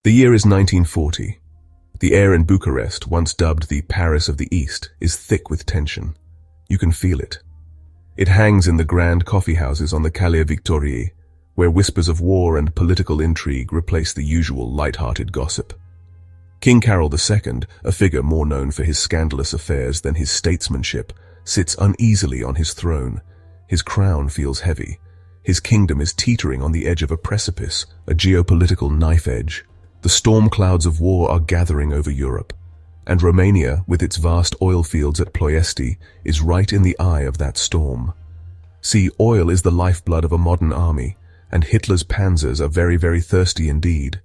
The year is 1940. The air in Bucharest, once dubbed the Paris of the East, is thick with tension. You can feel it. It hangs in the grand coffeehouses on the Calea Victoriei, where whispers of war and political intrigue replace the usual light-hearted gossip. King Carol II, a figure more known for his scandalous affairs than his statesmanship, sits uneasily on his throne. His crown feels heavy. His kingdom is teetering on the edge of a precipice, a geopolitical knife edge. The storm clouds of war are gathering over Europe, and Romania, with its vast oil fields at Ploiești, is right in the eye of that storm. See, oil is the lifeblood of a modern army, and Hitler's panzers are very, very thirsty indeed.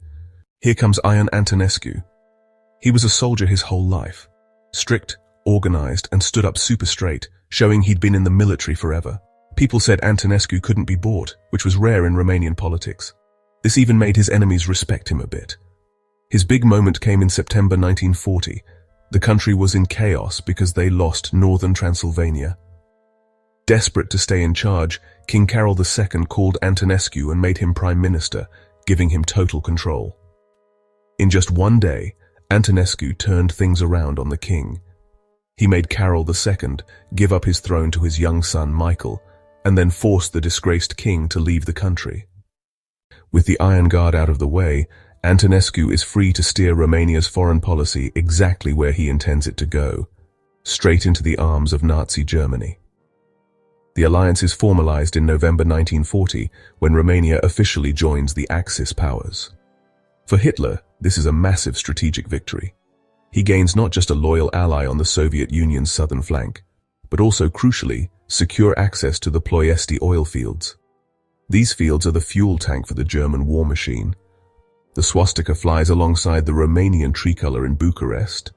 Here comes Ion Antonescu. He was a soldier his whole life. Strict, organized, and stood up super straight, showing he'd been in the military forever. People said Antonescu couldn't be bought, which was rare in Romanian politics. This even made his enemies respect him a bit. His big moment came in September 1940. The country was in chaos because they lost northern Transylvania. Desperate to stay in charge, King Carol II called Antonescu and made him prime minister, giving him total control. In just one day, Antonescu turned things around on the king. He made Carol II give up his throne to his young son Michael, and then forced the disgraced king to leave the country. With the Iron Guard out of the way, Antonescu is free to steer Romania's foreign policy exactly where he intends it to go, straight into the arms of Nazi Germany. The alliance is formalized in November 1940, when Romania officially joins the Axis powers. For Hitler, this is a massive strategic victory. He gains not just a loyal ally on the Soviet Union's southern flank, but also, crucially, secure access to the Ploiești oil fields. These fields are the fuel tank for the German war machine. The swastika flies alongside the Romanian tricolor in Bucharest.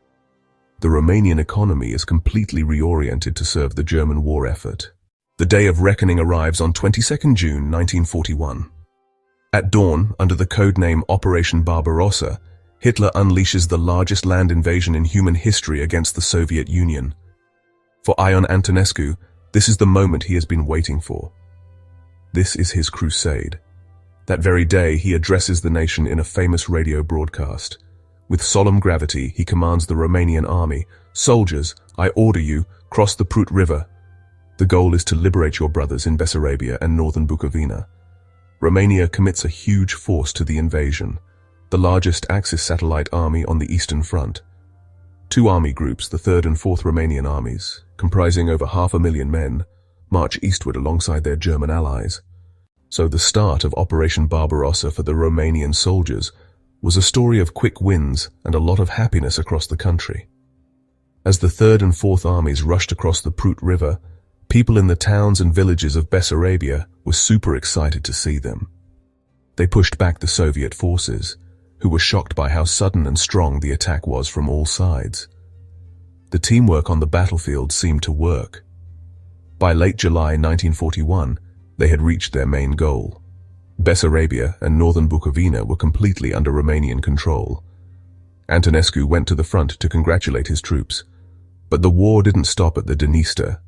The Romanian economy is completely reoriented to serve the German war effort. The day of reckoning arrives on 22nd June 1941. At dawn, under the codename Operation Barbarossa, Hitler unleashes the largest land invasion in human history against the Soviet Union. For Ion Antonescu, this is the moment he has been waiting for. This is his crusade. That very day, he addresses the nation in a famous radio broadcast. With solemn gravity, he commands the Romanian army, "Soldiers, I order you, cross the Prut River. The goal is to liberate your brothers in Bessarabia and northern Bukovina." Romania commits a huge force to the invasion, the largest Axis satellite army on the Eastern Front. Two army groups, the 3rd and 4th Romanian armies, comprising over 500,000 men, march eastward alongside their German allies. So the start of Operation Barbarossa for the Romanian soldiers was a story of quick wins and a lot of happiness across the country. As the 3rd and 4th armies rushed across the Prut River, people in the towns and villages of Bessarabia were super excited to see them. They pushed back the Soviet forces, who were shocked by how sudden and strong the attack was from all sides. The teamwork on the battlefield seemed to work. By late July 1941, they had reached their main goal. Bessarabia and northern Bukovina were completely under Romanian control. Antonescu went to the front to congratulate his troops. But the war didn't stop at the Dniester.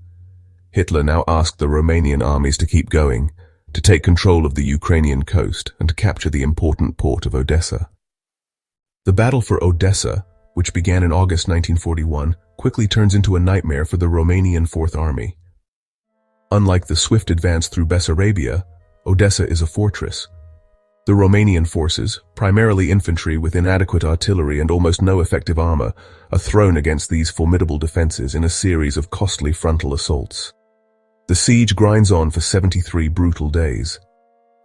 Hitler now asked the Romanian armies to keep going, to take control of the Ukrainian coast and to capture the important port of Odessa. The battle for Odessa, which began in August 1941, quickly turns into a nightmare for the Romanian Fourth Army. Unlike the swift advance through Bessarabia, Odessa is a fortress. The Romanian forces, primarily infantry with inadequate artillery and almost no effective armor, are thrown against these formidable defenses in a series of costly frontal assaults. The siege grinds on for 73 brutal days.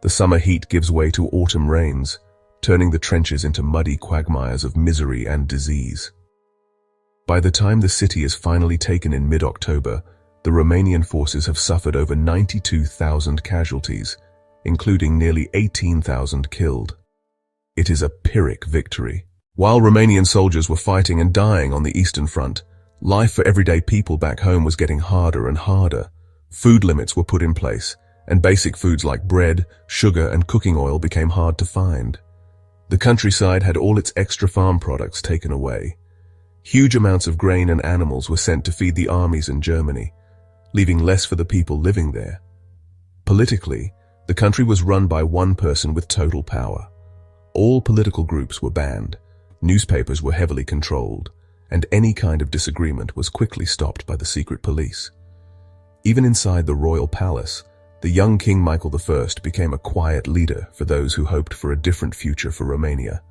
The summer heat gives way to autumn rains, turning the trenches into muddy quagmires of misery and disease. By the time the city is finally taken in mid-October, the Romanian forces have suffered over 92,000 casualties, including nearly 18,000 killed. It is a Pyrrhic victory. While Romanian soldiers were fighting and dying on the Eastern Front, life for everyday people back home was getting harder and harder. Food limits were put in place, and basic foods like bread, sugar, and cooking oil became hard to find. The countryside had all its extra farm products taken away. Huge amounts of grain and animals were sent to feed the armies in Germany, leaving less for the people living there. Politically, the country was run by one person with total power. All political groups were banned, newspapers were heavily controlled, and any kind of disagreement was quickly stopped by the secret police. Even inside the royal palace, the young King Michael I became a quiet leader for those who hoped for a different future for Romania,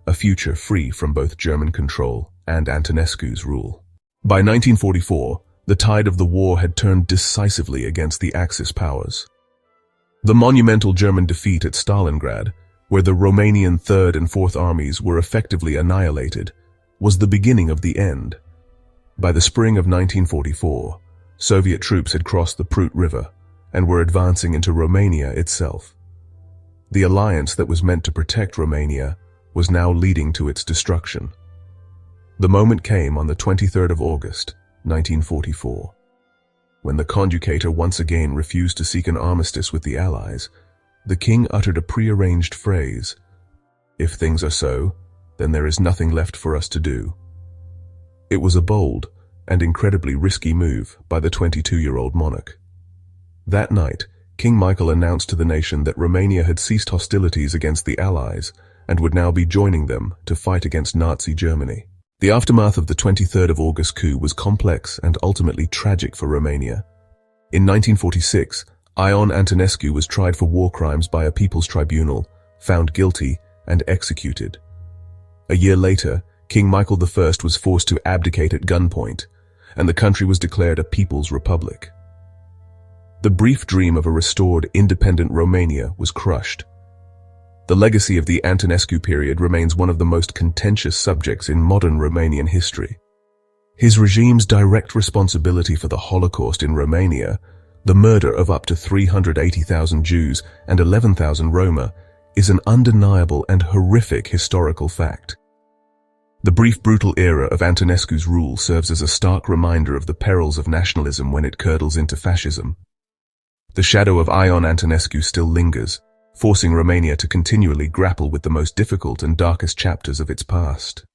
a future free from both German control and Antonescu's rule. By 1944, the tide of the war had turned decisively against the Axis powers. The monumental German defeat at Stalingrad, where the Romanian Third and Fourth Armies were effectively annihilated, was the beginning of the end. By the spring of 1944, Soviet troops had crossed the Prut River and were advancing into Romania itself. The alliance that was meant to protect Romania was now leading to its destruction. The moment came on the 23rd of August, 1944. When the Conducător once again refused to seek an armistice with the Allies, the king uttered a prearranged phrase: "If things are so, then there is nothing left for us to do." It was a bold and incredibly risky move by the 22-year-old monarch. That night, King Michael announced to the nation that Romania had ceased hostilities against the Allies and would now be joining them to fight against Nazi Germany. The aftermath of the 23rd of August coup was complex and ultimately tragic for Romania. In 1946, Ion Antonescu was tried for war crimes by a people's tribunal, found guilty, and executed. A year later, King Michael I was forced to abdicate at gunpoint, and the country was declared a people's republic. The brief dream of a restored, independent Romania was crushed. The legacy of the Antonescu period remains one of the most contentious subjects in modern Romanian history. His regime's direct responsibility for the Holocaust in Romania, the murder of up to 380,000 Jews and 11,000 Roma, is an undeniable and horrific historical fact. The brief, brutal era of Antonescu's rule serves as a stark reminder of the perils of nationalism when it curdles into fascism. The shadow of Ion Antonescu still lingers, forcing Romania to continually grapple with the most difficult and darkest chapters of its past.